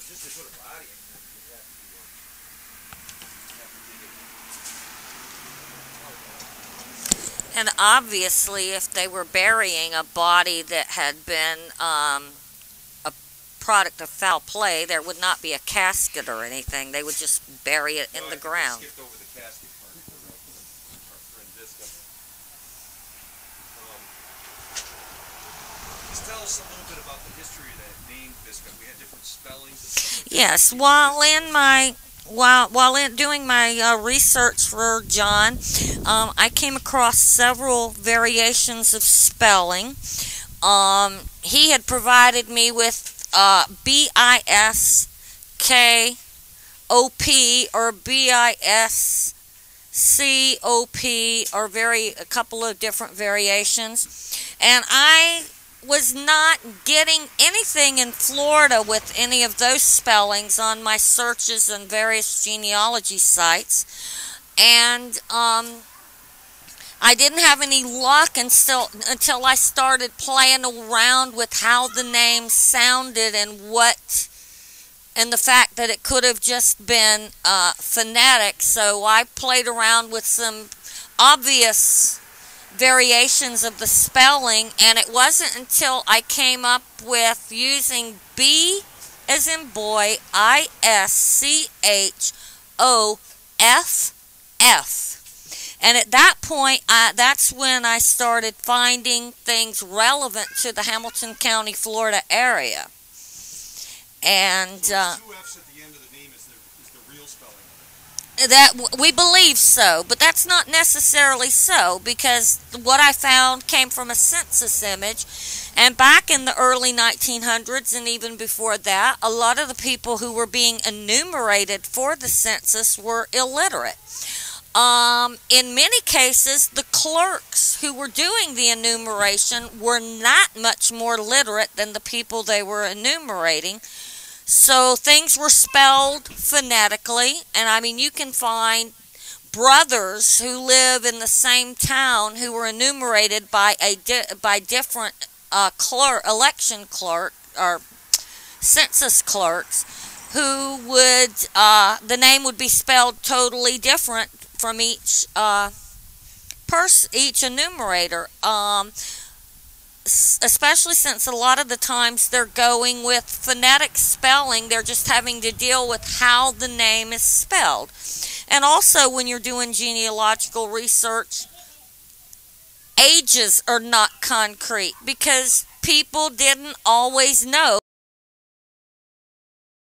just to put a body in there, you have to dig it. And obviously, if they were burying a body that had been a product of foul play, there would not be a casket or anything. They would just bury it in the ground. Skipped over the casket part because our friend Bischop. Just tell us a little bit about the history of that name, Bischop. We had different spellings. Yes, while doing my research for John, I came across several variations of spelling. He had provided me with B-I-S-K-O-P or B-I-S-C-O-P or a couple of different variations. And I was not getting anything in Florida with any of those spellings on my searches and various genealogy sites. And I didn't have any luck until I started playing around with how the name sounded and the fact that it could have just been phonetic. So I played around with some obvious variations of the spelling, and it wasn't until I came up with using B as in boy, I-S-C-H-O-F-F. And at that point, that's when I started finding things relevant to the Hamilton County, Florida area. And two F's at the end of the name is the real spelling of it. That we believe so, but that's not necessarily so, because what I found came from a census image. And back in the early 1900s and even before that, a lot of the people who were being enumerated for the census were illiterate. In many cases, the clerks who were doing the enumeration were not much more literate than the people they were enumerating. So things were spelled phonetically, and I mean, you can find brothers who live in the same town who were enumerated by different election clerk or census clerks, who would the name would be spelled totally different from each enumerator, especially since a lot of the times they're going with phonetic spelling. They're just having to deal with how the name is spelled. And also, when you're doing genealogical research, ages are not concrete because people didn't always know